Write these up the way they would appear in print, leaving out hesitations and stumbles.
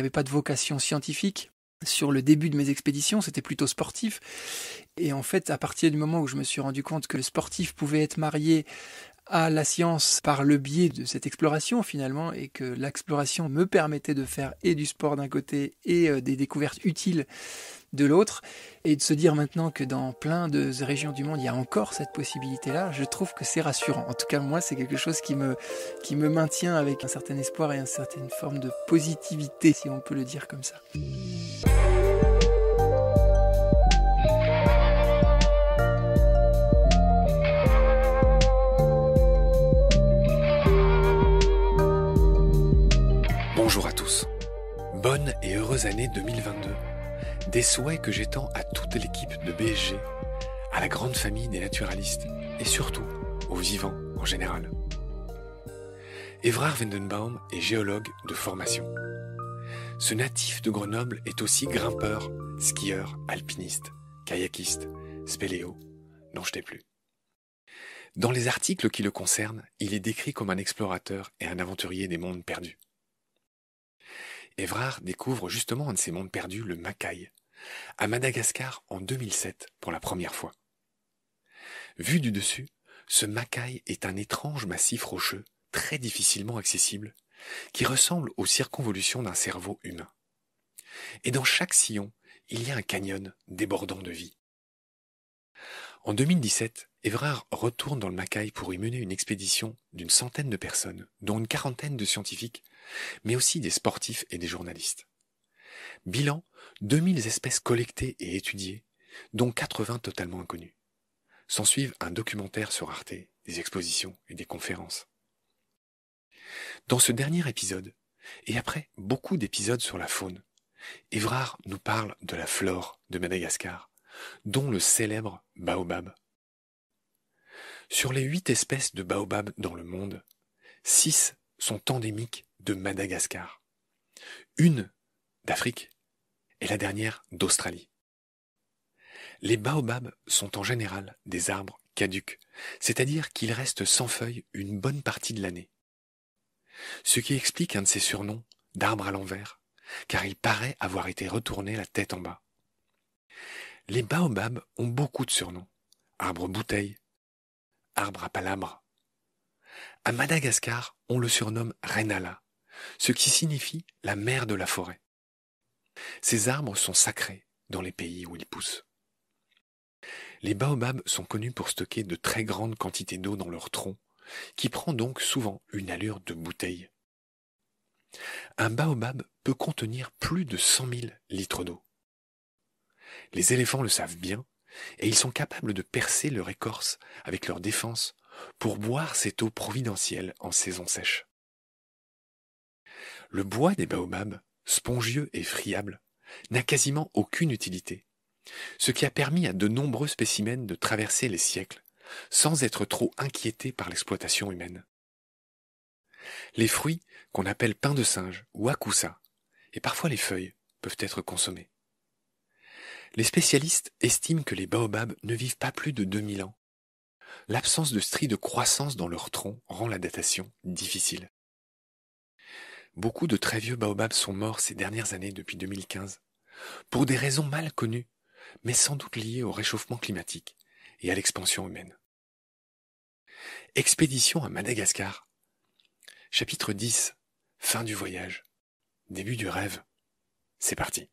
avait pas de vocation scientifique. Sur le début de mes expéditions, c'était plutôt sportif. Et en fait, à partir du moment où je me suis rendu compte que le sportif pouvait être marié à la science par le biais de cette exploration finalement, et que l'exploration me permettait de faire et du sport d'un côté et des découvertes utiles de l'autre, et de se dire maintenant que dans plein de régions du monde il y a encore cette possibilité-là, je trouve que c'est rassurant. En tout cas moi c'est quelque chose qui me maintient avec un certain espoir et une certaine forme de positivité, si on peut le dire comme ça. Bonjour à tous. Bonne et heureuse année 2022. Des souhaits que j'étends à toute l'équipe de BSG, à la grande famille des naturalistes et surtout aux vivants en général. Évrard Vendenbaum est géologue de formation. Ce natif de Grenoble est aussi grimpeur, skieur, alpiniste, kayakiste, spéléo, n'en jetez plus. Dans les articles qui le concernent, il est décrit comme un explorateur et un aventurier des mondes perdus. Évrard découvre justement un de ces mondes perdus, le Macaï, à Madagascar en 2007 pour la première fois. Vu du dessus, ce Macaï est un étrange massif rocheux, très difficilement accessible, qui ressemble aux circonvolutions d'un cerveau humain. Et dans chaque sillon, il y a un canyon débordant de vie. En 2017, Évrard retourne dans le Macaï pour y mener une expédition d'une centaine de personnes, dont une quarantaine de scientifiques, mais aussi des sportifs et des journalistes. Bilan, 2000 espèces collectées et étudiées, dont 80 totalement inconnues. S'ensuivent un documentaire sur Arte, des expositions et des conférences. Dans ce dernier épisode, et après beaucoup d'épisodes sur la faune, Évrard nous parle de la flore de Madagascar, dont le célèbre baobab. Sur les 8 espèces de baobab dans le monde, 6 sont endémiques de Madagascar, une d'Afrique et la dernière d'Australie. Les baobabs sont en général des arbres caducs, c'est-à-dire qu'ils restent sans feuilles une bonne partie de l'année. Ce qui explique un de ces surnoms d'arbre à l'envers, car il paraît avoir été retourné la tête en bas. Les baobabs ont beaucoup de surnoms. Arbre bouteille, arbre à palabres. À Madagascar, on le surnomme Renala, ce qui signifie la mère de la forêt. Ces arbres sont sacrés dans les pays où ils poussent. Les baobabs sont connus pour stocker de très grandes quantités d'eau dans leur tronc, qui prend donc souvent une allure de bouteille. Un baobab peut contenir plus de 100 000 litres d'eau. Les éléphants le savent bien, et ils sont capables de percer leur écorce avec leur défense pour boire cette eau providentielle en saison sèche. Le bois des baobabs, spongieux et friable, n'a quasiment aucune utilité, ce qui a permis à de nombreux spécimens de traverser les siècles sans être trop inquiétés par l'exploitation humaine. Les fruits, qu'on appelle pain de singe ou akoussa, et parfois les feuilles, peuvent être consommés. Les spécialistes estiment que les baobabs ne vivent pas plus de 2000 ans. L'absence de stries de croissance dans leur tronc rend la datation difficile. Beaucoup de très vieux baobabs sont morts ces dernières années depuis 2015, pour des raisons mal connues, mais sans doute liées au réchauffement climatique et à l'expansion humaine. Expédition à Madagascar. Chapitre 10. Fin du voyage. Début du rêve. C'est parti.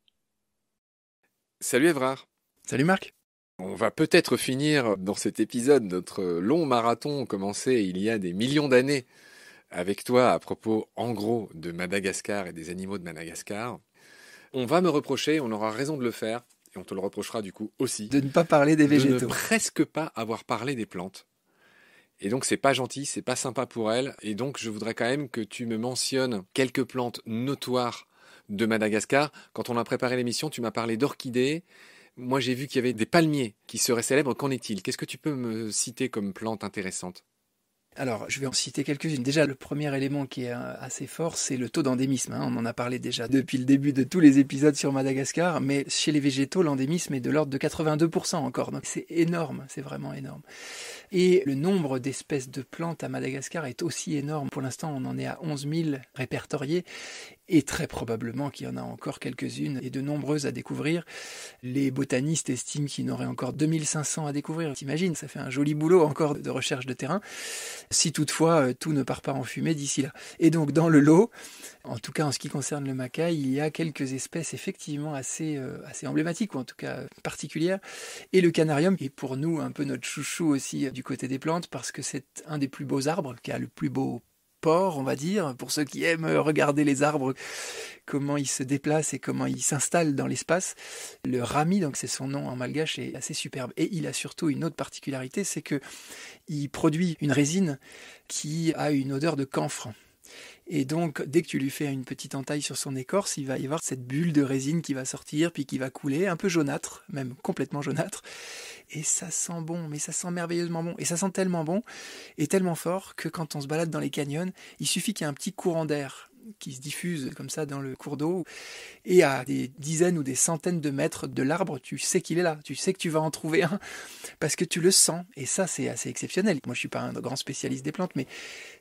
Salut Évrard. Salut Marc. On va peut-être finir dans cet épisode notre long marathon commencé il y a des millions d'années avec toi à propos en gros de Madagascar et des animaux de Madagascar. On va me reprocher, on aura raison de le faire, et on te le reprochera du coup aussi, de ne pas parler des végétaux. De ne presque pas avoir parlé des plantes. Et donc c'est pas gentil, c'est pas sympa pour elles, et donc je voudrais quand même que tu me mentionnes quelques plantes notoires de Madagascar. Quand on a préparé l'émission, tu m'as parlé d'orchidées. Moi j'ai vu qu'il y avait des palmiers qui seraient célèbres. Qu'en est-il ? Qu'est-ce que tu peux me citer comme plantes intéressantes ? Alors, je vais en citer quelques-unes. Déjà, le premier élément qui est assez fort, c'est le taux d'endémisme. On en a parlé déjà depuis le début de tous les épisodes sur Madagascar, mais chez les végétaux, l'endémisme est de l'ordre de 82% encore. Donc c'est énorme, c'est vraiment énorme. Et le nombre d'espèces de plantes à Madagascar est aussi énorme. Pour l'instant, on en est à 11 000 répertoriés. Et très probablement qu'il y en a encore quelques-unes et de nombreuses à découvrir. Les botanistes estiment qu'il y en aurait encore 2500 à découvrir. T'imagines, ça fait un joli boulot encore de recherche de terrain, si toutefois tout ne part pas en fumée d'ici là. Et donc dans le lot, en tout cas en ce qui concerne le macaï, il y a quelques espèces effectivement assez emblématiques, ou en tout cas particulières. Et le canarium est pour nous un peu notre chouchou aussi du côté des plantes, parce que c'est un des plus beaux arbres, qui a le plus beau port, on va dire, pour ceux qui aiment regarder les arbres, comment ils se déplacent et comment ils s'installent dans l'espace. Le rami, donc c'est son nom en malgache, est assez superbe. Et il a surtout une autre particularité, c'est que il produit une résine qui a une odeur de camphre. Et donc, dès que tu lui fais une petite entaille sur son écorce, il va y avoir cette bulle de résine qui va sortir, puis qui va couler, un peu jaunâtre, même complètement jaunâtre. Et ça sent bon, mais ça sent merveilleusement bon. Et ça sent tellement bon et tellement fort que quand on se balade dans les canyons, il suffit qu'il y ait un petit courant d'air qui se diffuse comme ça dans le cours d'eau, et à des dizaines ou des centaines de mètres de l'arbre, tu sais qu'il est là, tu sais que tu vas en trouver un, parce que tu le sens, et ça c'est assez exceptionnel. Moi je suis pas un grand spécialiste des plantes, mais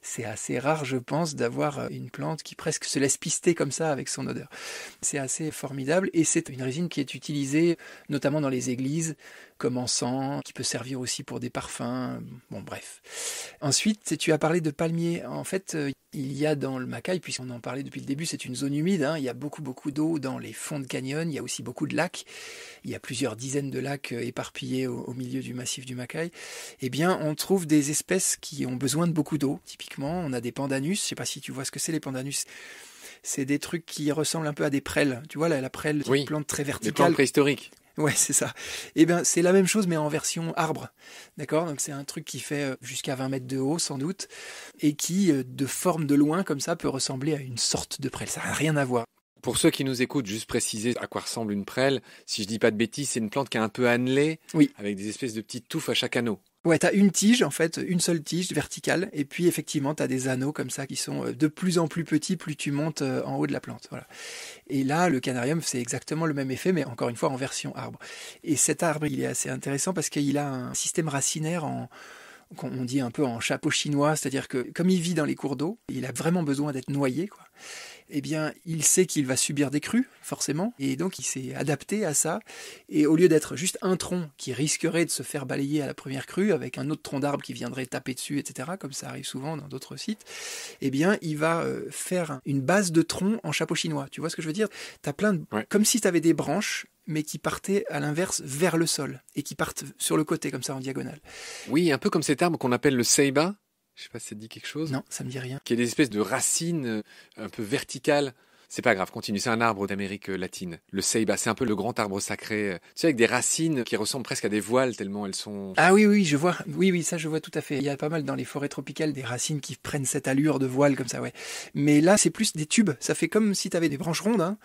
c'est assez rare, je pense, d'avoir une plante qui presque se laisse pister comme ça avec son odeur. C'est assez formidable, et c'est une résine qui est utilisée notamment dans les églises, comme encens, qui peut servir aussi pour des parfums, bon bref. Ensuite, tu as parlé de palmiers. En fait, il y a dans le Macaï, puisqu'on en parlait depuis le début, c'est une zone humide, il y a beaucoup d'eau dans les fonds de canyon, il y a aussi beaucoup de lacs, il y a plusieurs dizaines de lacs éparpillés au milieu du massif du Macaï. Eh bien, on trouve des espèces qui ont besoin de beaucoup d'eau. Typiquement, on a des pandanus, je ne sais pas si tu vois ce que c'est les pandanus. C'est des trucs qui ressemblent un peu à des prêles. Tu vois, la prêle, oui, une plante très verticale. des plantes préhistoriques. Ouais, c'est ça. Eh bien, c'est la même chose, mais en version arbre. D'accord? Donc, c'est un truc qui fait jusqu'à 20 mètres de haut, sans doute, et qui, de forme de loin, comme ça, peut ressembler à une sorte de prêle. Ça n'a rien à voir. Pour ceux qui nous écoutent, juste préciser à quoi ressemble une prêle. Si je dis pas de bêtises, c'est une plante qui est un peu annelée, oui, avec des espèces de petites touffes à chaque anneau. Ouais, t'as une tige, en fait, une seule tige verticale, et puis effectivement, t'as des anneaux comme ça qui sont de plus en plus petits, plus tu montes en haut de la plante. Voilà. Et là, le canarium, c'est exactement le même effet, mais encore une fois en version arbre. Et cet arbre, il est assez intéressant parce qu'il a un système racinaire qu'on dit un peu en chapeau chinois, c'est-à-dire que comme il vit dans les cours d'eau, il a vraiment besoin d'être noyé, quoi. Eh bien, il sait qu'il va subir des crues, forcément, et donc il s'est adapté à ça, et au lieu d'être juste un tronc qui risquerait de se faire balayer à la première crue, avec un autre tronc d'arbre qui viendrait taper dessus, etc., comme ça arrive souvent dans d'autres sites, eh bien, il va faire une base de tronc en chapeau chinois. Tu vois ce que je veux dire? T'as plein de... Ouais. Comme si tu avais des branches, mais qui partaient à l'inverse vers le sol, et qui partent sur le côté, comme ça, en diagonale. Oui, un peu comme cet arbre qu'on appelle le ceiba. Je sais pas si ça te dit quelque chose. Non, ça me dit rien. Qui a des espèces de racines un peu verticales. C'est pas grave, continue. C'est un arbre d'Amérique latine. Le ceiba, c'est un peu le grand arbre sacré. Tu sais, avec des racines qui ressemblent presque à des voiles tellement elles sont... Ah oui, je vois. Oui, ça je vois tout à fait. Il y a pas mal dans les forêts tropicales des racines qui prennent cette allure de voile comme ça, ouais. Mais là, c'est plus des tubes. Ça fait comme si tu avais des branches rondes,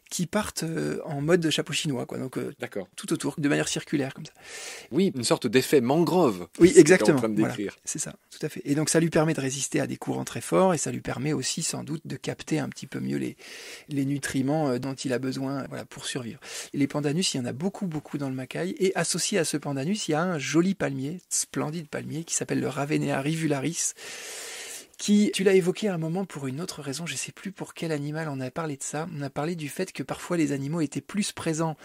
qui partent en mode chapeau chinois, quoi. Donc D'accord. tout autour, de manière circulaire comme ça. Oui, une sorte d'effet mangrove. Oui, exactement. En train de voilà, décrire. c'est ça, tout à fait. Et donc ça lui permet de résister à des courants très forts, et ça lui permet aussi sans doute de capter un petit peu mieux les nutriments dont il a besoin, voilà, pour survivre. Et les pandanus, il y en a beaucoup dans le Macaï, et associé à ce pandanus, il y a un joli palmier, splendide palmier, qui s'appelle le Ravenea rivularis, qui, tu l'as évoqué à un moment pour une autre raison, je ne sais plus pour quel animal on a parlé de ça, on a parlé du fait que parfois les animaux étaient plus présents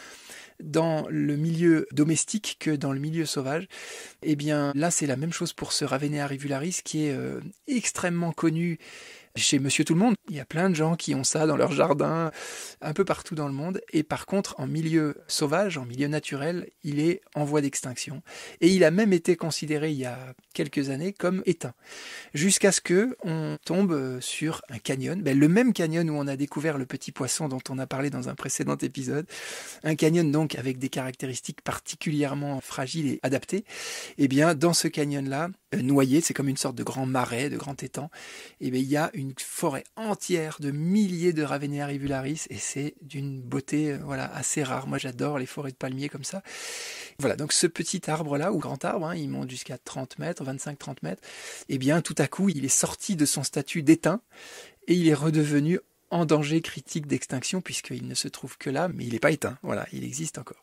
dans le milieu domestique que dans le milieu sauvage. Eh bien là c'est la même chose pour ce Ravenea rivularis qui est extrêmement connu chez Monsieur Tout-le-Monde. Il y a plein de gens qui ont ça dans leur jardin, un peu partout dans le monde. Et par contre, en milieu sauvage, en milieu naturel, il est en voie d'extinction. Et il a même été considéré il y a quelques années comme éteint. Jusqu'à ce que on tombe sur un canyon, le même canyon où on a découvert le petit poisson dont on a parlé dans un précédent épisode. Un canyon donc avec des caractéristiques particulièrement fragiles et adaptées. Et bien dans ce canyon-là, noyé, c'est comme une sorte de grand marais, de grand étang, et bien il y a une forêt entière de milliers de Ravenea rivularis, et c'est d'une beauté assez rare. Moi j'adore les forêts de palmiers comme ça. Voilà, donc ce petit arbre-là, ou grand arbre, il monte jusqu'à 30 mètres, 25-30 mètres, et bien tout à coup il est sorti de son statut d'éteint, et il est redevenu en danger critique d'extinction, puisqu'il ne se trouve que là, mais il n'est pas éteint, voilà, il existe encore.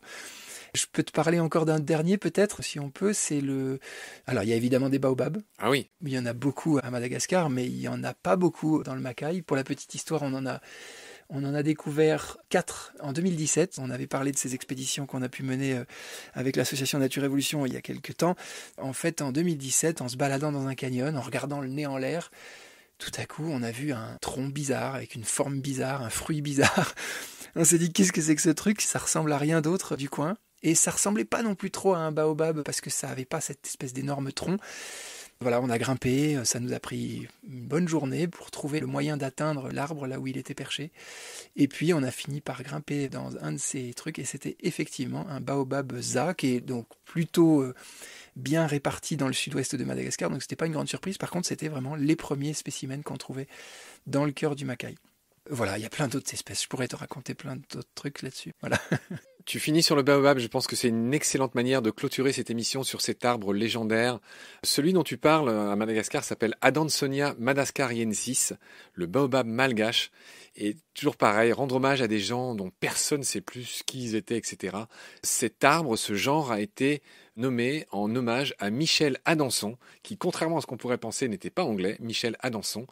Je peux te parler encore d'un dernier peut-être, si on peut, c'est le... Alors il y a évidemment des baobabs. Ah oui. Il y en a beaucoup à Madagascar, mais il n'y en a pas beaucoup dans le Macaï. Pour la petite histoire, on en a On en a découvert 4 en 2017. On avait parlé de ces expéditions qu'on a pu mener avec l'association Nature Évolution il y a quelques temps. En fait, en 2017, en se baladant dans un canyon, en regardant le nez en l'air, tout à coup, on a vu un tronc bizarre, avec une forme bizarre, un fruit bizarre. On s'est dit, qu'est-ce que c'est que ce truc? Ça ressemble à rien d'autre du coin. Et ça ressemblait pas non plus trop à un baobab, parce que ça avait pas cette espèce d'énorme tronc. Voilà, on a grimpé, ça nous a pris une bonne journée pour trouver le moyen d'atteindre l'arbre là où il était perché. Et puis on a fini par grimper dans un de ces trucs et c'était effectivement un baobab za qui est donc plutôt bien réparti dans le sud-ouest de Madagascar. Donc c'était pas une grande surprise. Par contre, c'était vraiment les premiers spécimens qu'on trouvait dans le cœur du Macaï. Voilà, il y a plein d'autres espèces. Je pourrais te raconter plein d'autres trucs là-dessus. Voilà. Tu finis sur le baobab, je pense que c'est une excellente manière de clôturer cette émission sur cet arbre légendaire. Celui dont tu parles à Madagascar s'appelle Adansonia madagascariensis, le baobab malgache. Et toujours pareil, rendre hommage à des gens dont personne ne sait plus qui ils étaient, etc. Cet arbre, ce genre a été nommé en hommage à Michel Adanson, qui, contrairement à ce qu'on pourrait penser, n'était pas anglais. Michel Adanson,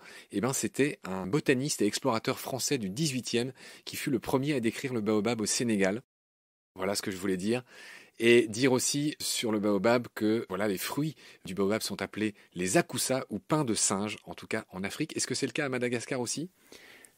c'était un botaniste et explorateur français du XVIIIe qui fut le premier à décrire le baobab au Sénégal. Voilà ce que je voulais dire. Et dire aussi sur le baobab que les fruits du baobab sont appelés les akoussa ou pains de singe, en tout cas en Afrique. Est-ce que c'est le cas à Madagascar aussi ?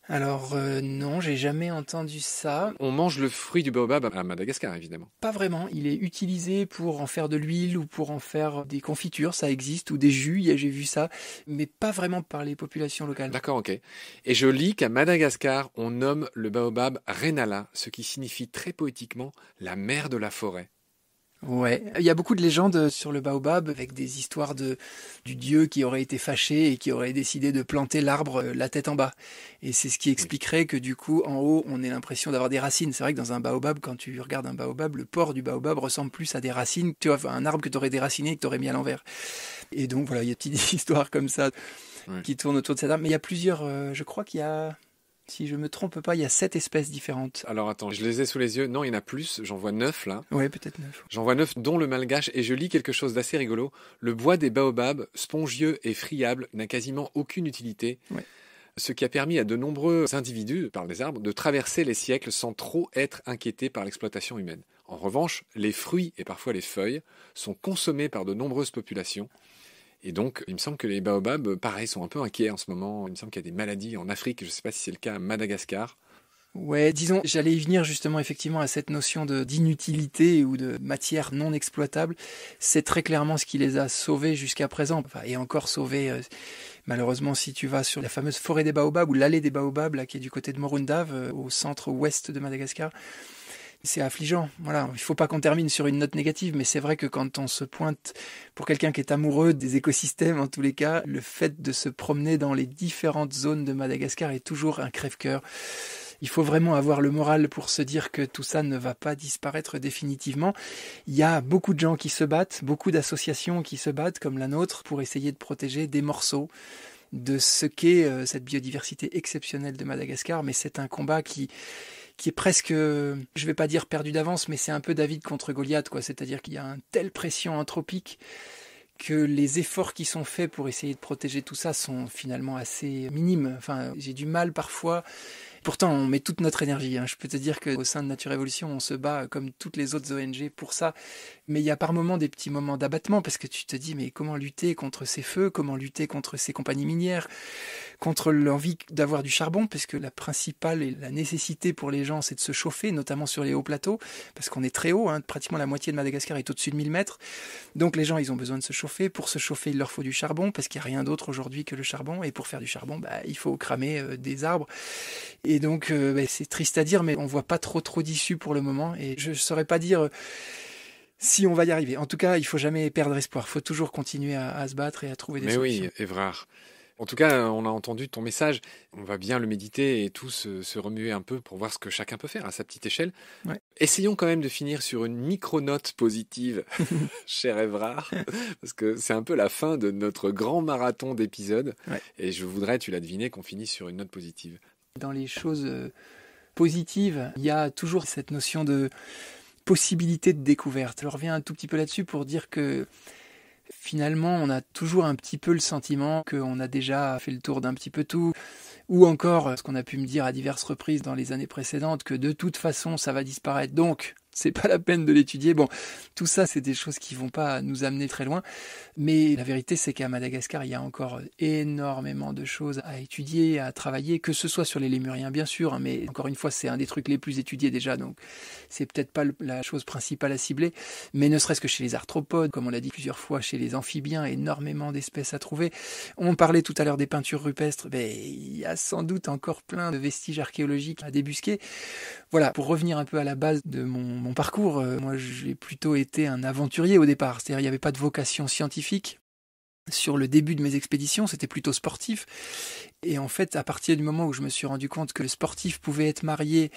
Alors non, j'ai jamais entendu ça. On mange le fruit du baobab à Madagascar, évidemment. Pas vraiment. Il est utilisé pour en faire de l'huile ou pour en faire des confitures, ça existe, ou des jus, j'ai vu ça, mais pas vraiment par les populations locales. D'accord, ok. Et je lis qu'à Madagascar, on nomme le baobab Renala, ce qui signifie très poétiquement la mère de la forêt. Ouais, il y a beaucoup de légendes sur le baobab avec des histoires du dieu qui aurait été fâché et qui aurait décidé de planter l'arbre la tête en bas. Et c'est ce qui expliquerait que du coup, en haut, on ait l'impression d'avoir des racines. C'est vrai que dans un baobab, quand tu regardes un baobab, le port du baobab ressemble plus à des racines. Tu vois, un arbre que tu aurais déraciné et que tu aurais mis à l'envers. Et donc voilà, il y a des petites histoires comme ça qui tournent autour de cet arbre. Mais il y a plusieurs, je crois qu'il y a... Si je me trompe pas, il y a 7 espèces différentes. Alors attends, je les ai sous les yeux. Non, il y en a plus. J'en vois 9 là. Ouais, peut-être 9. J'en vois 9, dont le malgache. Et je lis quelque chose d'assez rigolo. Le bois des baobabs, spongieux et friable, n'a quasiment aucune utilité. Ouais. Ce qui a permis à de nombreux individus, par les arbres, de traverser les siècles sans trop être inquiétés par l'exploitation humaine. En revanche, les fruits et parfois les feuilles sont consommés par de nombreuses populations. Et donc, il me semble que les baobabs, pareil, sont un peu inquiets en ce moment. Il me semble qu'il y a des maladies en Afrique. Je ne sais pas si c'est le cas à Madagascar. Ouais, disons, j'allais y venir justement effectivement à cette notion d'inutilité ou de matière non exploitable. C'est très clairement ce qui les a sauvés jusqu'à présent. Enfin, et encore sauvés, malheureusement, si tu vas sur la fameuse forêt des baobabs ou l'allée des baobabs, là, qui est du côté de Morundave, au centre-ouest de Madagascar. C'est affligeant. Voilà, il faut pas qu'on termine sur une note négative, mais c'est vrai que quand on se pointe, pour quelqu'un qui est amoureux des écosystèmes, en tous les cas, le fait de se promener dans les différentes zones de Madagascar est toujours un crève-cœur. Il faut vraiment avoir le moral pour se dire que tout ça ne va pas disparaître définitivement. Il y a beaucoup de gens qui se battent, beaucoup d'associations qui se battent, comme la nôtre, pour essayer de protéger des morceaux de ce qu'est cette biodiversité exceptionnelle de Madagascar, mais c'est un combat qui est presque, je vais pas dire perdu d'avance, mais c'est un peu David contre Goliath, quoi. C'est-à-dire qu'il y a une telle pression anthropique que les efforts qui sont faits pour essayer de protéger tout ça sont finalement assez minimes. Enfin, j'ai du mal parfois. Pourtant, on met toute notre énergie. Je peux te dire qu'au sein de Nature Évolution, on se bat comme toutes les autres ONG pour ça. Mais il y a par moments des petits moments d'abattement parce que tu te dis, mais comment lutter contre ces feux? Comment lutter contre ces compagnies minières? Contre l'envie d'avoir du charbon, parce que la principale et la nécessité pour les gens, c'est de se chauffer, notamment sur les hauts plateaux, parce qu'on est très haut, pratiquement la moitié de Madagascar est au-dessus de 1000 mètres. Donc les gens, ils ont besoin de se chauffer. Pour se chauffer, il leur faut du charbon, parce qu'il n'y a rien d'autre aujourd'hui que le charbon. Et pour faire du charbon, il faut cramer des arbres. Et donc, c'est triste à dire, mais on voit pas trop d'issue pour le moment. Et je saurais pas dire si on va y arriver. En tout cas, il faut jamais perdre espoir. Il faut toujours continuer à se battre et à trouver des solutions. Mais oui, Évrard. En tout cas, on a entendu ton message. On va bien le méditer et tous se remuer un peu pour voir ce que chacun peut faire à sa petite échelle. Ouais. Essayons quand même de finir sur une micro-note positive, cher Évrard, parce que c'est un peu la fin de notre grand marathon d'épisodes. Ouais. Et je voudrais, tu l'as deviné, qu'on finisse sur une note positive. Dans les choses positives, il y a toujours cette notion de possibilité de découverte. Je reviens un tout petit peu là-dessus pour dire que finalement, on a toujours un petit peu le sentiment qu'on a déjà fait le tour d'un petit peu tout, ou encore ce qu'on a pu me dire à diverses reprises dans les années précédentes, que de toute façon ça va disparaître, donc c'est pas la peine de l'étudier. Bon, tout ça c'est des choses qui vont pas nous amener très loin, mais la vérité c'est qu'à Madagascar il y a encore énormément de choses à étudier, à travailler, que ce soit sur les lémuriens bien sûr, mais encore une fois c'est un des trucs les plus étudiés déjà, donc c'est peut-être pas la chose principale à cibler, mais ne serait-ce que chez les arthropodes, comme on l'a dit plusieurs fois, chez les amphibiens, énormément d'espèces à trouver. On parlait tout à l'heure des peintures rupestres, il y a sans doute encore plein de vestiges archéologiques à débusquer. Voilà, pour revenir un peu à la base de mon parcours, moi j'ai plutôt été un aventurier au départ, c'est-à-dire il n'y avait pas de vocation scientifique. Sur le début de mes expéditions, c'était plutôt sportif. Et en fait, à partir du moment où je me suis rendu compte que le sportif pouvait être marié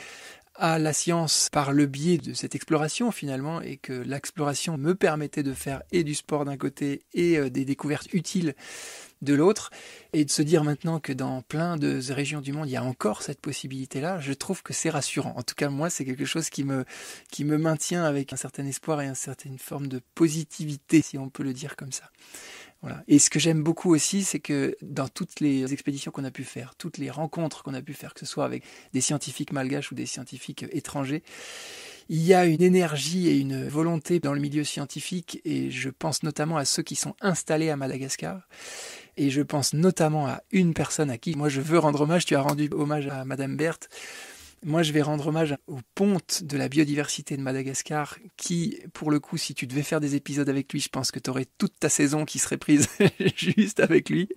à la science par le biais de cette exploration finalement, et que l'exploration me permettait de faire et du sport d'un côté et des découvertes utiles de l'autre, et de se dire maintenant que dans plein de régions du monde il y a encore cette possibilité-là, je trouve que c'est rassurant. En tout cas moi c'est quelque chose qui me maintient avec un certain espoir et une certaine forme de positivité, si on peut le dire comme ça. Voilà. Et ce que j'aime beaucoup aussi, c'est que dans toutes les expéditions qu'on a pu faire, toutes les rencontres qu'on a pu faire, que ce soit avec des scientifiques malgaches ou des scientifiques étrangers, il y a une énergie et une volonté dans le milieu scientifique, et je pense notamment à ceux qui sont installés à Madagascar, et je pense notamment à une personne à qui moi je veux rendre hommage. Tu as rendu hommage à Madame Berthe. Moi, je vais rendre hommage au ponte de la biodiversité de Madagascar qui, pour le coup, si tu devais faire des épisodes avec lui, je pense que tu aurais toute ta saison qui serait prise juste avec lui.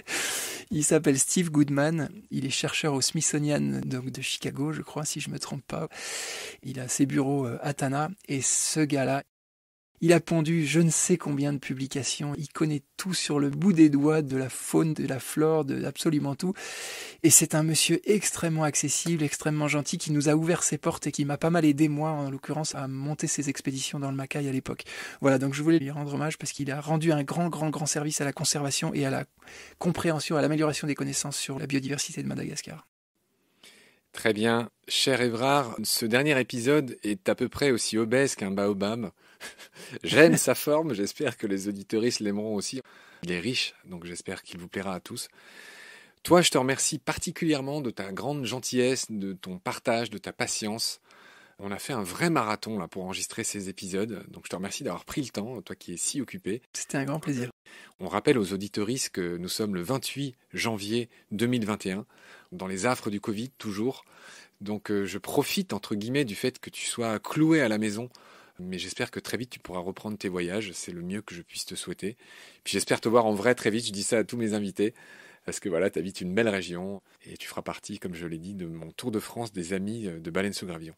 Il s'appelle Steve Goodman. Il est chercheur au Smithsonian donc de Chicago, je crois, si je me trompe pas. Il a ses bureaux à Tana. Et ce gars-là, il a pondu je ne sais combien de publications, il connaît tout sur le bout des doigts, de la faune, de la flore, de absolument tout. Et c'est un monsieur extrêmement accessible, extrêmement gentil, qui nous a ouvert ses portes et qui m'a pas mal aidé, moi en l'occurrence, à monter ses expéditions dans le Macaï à l'époque. Voilà, donc je voulais lui rendre hommage parce qu'il a rendu un grand service à la conservation et à la compréhension, à l'amélioration des connaissances sur la biodiversité de Madagascar. Très bien. Cher Évrard, ce dernier épisode est à peu près aussi obèse qu'un baobab. J'aime sa forme, j'espère que les auditeuristes l'aimeront aussi. Il est riche, donc j'espère qu'il vous plaira à tous. Toi, je te remercie particulièrement de ta grande gentillesse, de ton partage, de ta patience. On a fait un vrai marathon là pour enregistrer ces épisodes, donc je te remercie d'avoir pris le temps, toi qui es si occupé. C'était un grand plaisir. On rappelle aux auditeuristes que nous sommes le 28 janvier 2021, dans les affres du Covid toujours. Donc je profite entre guillemets du fait que tu sois cloué à la maison, mais j'espère que très vite tu pourras reprendre tes voyages, c'est le mieux que je puisse te souhaiter. Puis j'espère te voir en vrai très vite, je dis ça à tous mes invités, parce que voilà, tu habites une belle région et tu feras partie, comme je l'ai dit, de mon tour de France des amis de Baleine sous Gravillon.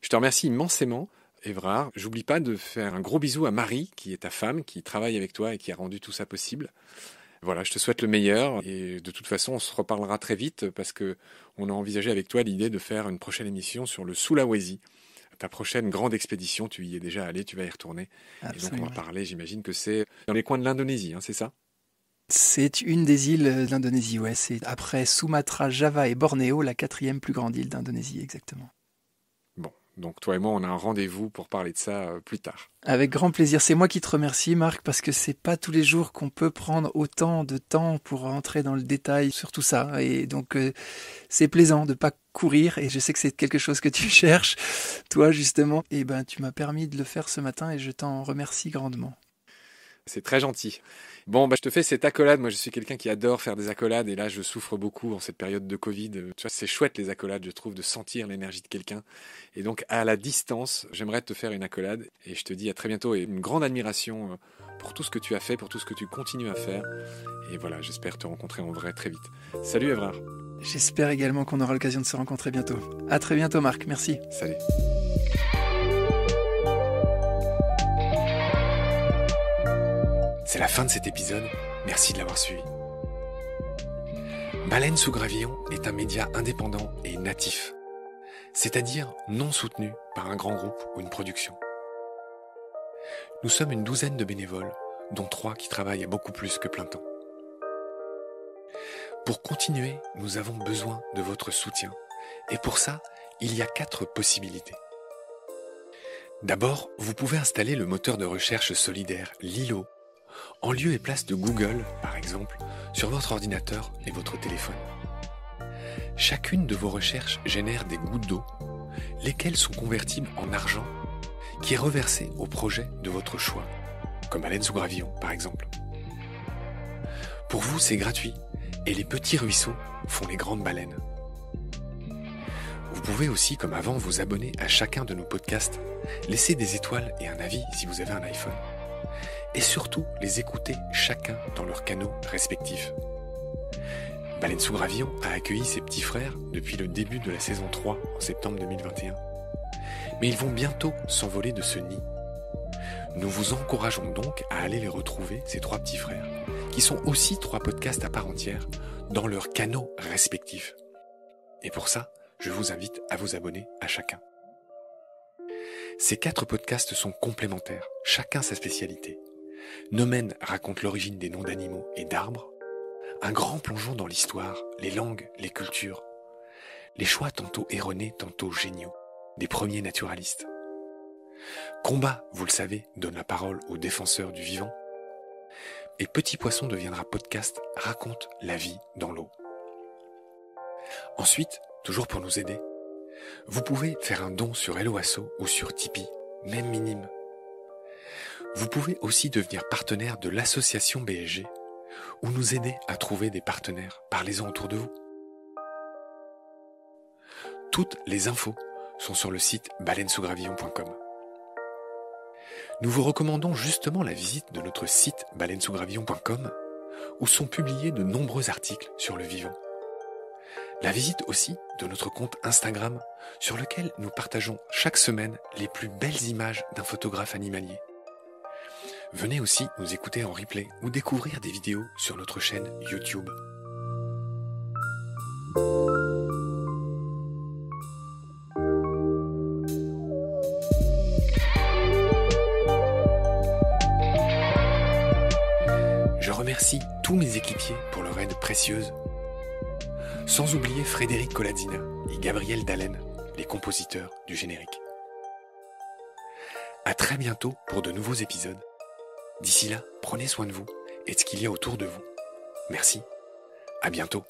Je te remercie immensément, Évrard. J'oublie pas de faire un gros bisou à Marie, qui est ta femme, qui travaille avec toi et qui a rendu tout ça possible. Voilà, je te souhaite le meilleur et de toute façon, on se reparlera très vite parce que on a envisagé avec toi l'idée de faire une prochaine émission sur le Sulawesi. Ta prochaine grande expédition, tu y es déjà allé, tu vas y retourner. Absolument. Et donc on va parler, j'imagine que c'est dans les coins de l'Indonésie, hein, c'est ça ? C'est une des îles d'Indonésie, ouais. C'est après Sumatra, Java et Bornéo, la 4e plus grande île d'Indonésie, exactement. Bon, donc toi et moi, on a un rendez-vous pour parler de ça plus tard. Avec grand plaisir. C'est moi qui te remercie, Marc, parce que c'est pas tous les jours qu'on peut prendre autant de temps pour entrer dans le détail sur tout ça. Et donc, c'est plaisant de pas courir. Et je sais que c'est quelque chose que tu cherches, toi, justement. Et ben, tu m'as permis de le faire ce matin et je t'en remercie grandement. C'est très gentil. Bon, je te fais cette accolade. Moi, je suis quelqu'un qui adore faire des accolades. Et là, je souffre beaucoup en cette période de Covid. Tu vois, c'est chouette les accolades, je trouve, de sentir l'énergie de quelqu'un. Et donc, à la distance, j'aimerais te faire une accolade. Et je te dis à très bientôt. Et une grande admiration pour tout ce que tu as fait, pour tout ce que tu continues à faire. Et voilà, j'espère te rencontrer en vrai très vite. Salut, Évrard. J'espère également qu'on aura l'occasion de se rencontrer bientôt. À très bientôt, Marc. Merci. Salut. C'est la fin de cet épisode, merci de l'avoir suivi. Baleine sous Gravillon est un média indépendant et natif, c'est-à-dire non soutenu par un grand groupe ou une production. Nous sommes une douzaine de bénévoles, dont 3 qui travaillent à beaucoup plus que plein temps. Pour continuer, nous avons besoin de votre soutien, et pour ça, il y a 4 possibilités. D'abord, vous pouvez installer le moteur de recherche solidaire Lilo en lieu et place de Google, par exemple, sur votre ordinateur et votre téléphone. Chacune de vos recherches génère des gouttes d'eau, lesquelles sont convertibles en argent, qui est reversé au projet de votre choix, comme Baleine sous Gravillon, par exemple. Pour vous, c'est gratuit, et les petits ruisseaux font les grandes baleines. Vous pouvez aussi, comme avant, vous abonner à chacun de nos podcasts, laisser des étoiles et un avis si vous avez un iPhone, et surtout les écouter chacun dans leurs canaux respectifs. Baleine sous Gravillon a accueilli ses petits frères depuis le début de la saison 3 en septembre 2021. Mais ils vont bientôt s'envoler de ce nid. Nous vous encourageons donc à aller les retrouver, ces 3 petits frères, qui sont aussi 3 podcasts à part entière, dans leurs canaux respectifs. Et pour ça, je vous invite à vous abonner à chacun. Ces 4 podcasts sont complémentaires, chacun sa spécialité. Nomen raconte l'origine des noms d'animaux et d'arbres. Un grand plongeon dans l'histoire, les langues, les cultures. Les choix tantôt erronés, tantôt géniaux, des premiers naturalistes. Combat, vous le savez, donne la parole aux défenseurs du vivant. Et Petit Poisson deviendra podcast, raconte la vie dans l'eau. Ensuite, toujours pour nous aider, vous pouvez faire un don sur Helloasso ou sur Tipeee, même minime. Vous pouvez aussi devenir partenaire de l'association BSG ou nous aider à trouver des partenaires. Parlez-en autour de vous. Toutes les infos sont sur le site baleinesougravillon.com. Nous vous recommandons justement la visite de notre site baleinesougravillon.com où sont publiés de nombreux articles sur le vivant. La visite aussi de notre compte Instagram sur lequel nous partageons chaque semaine les plus belles images d'un photographe animalier. Venez aussi nous écouter en replay ou découvrir des vidéos sur notre chaîne YouTube. Je remercie tous mes équipiers pour leur aide précieuse. Sans oublier Frédéric Coladzina et Gabriel Dallène, les compositeurs du générique. À très bientôt pour de nouveaux épisodes. D'ici là, prenez soin de vous et de ce qu'il y a autour de vous. Merci. À bientôt.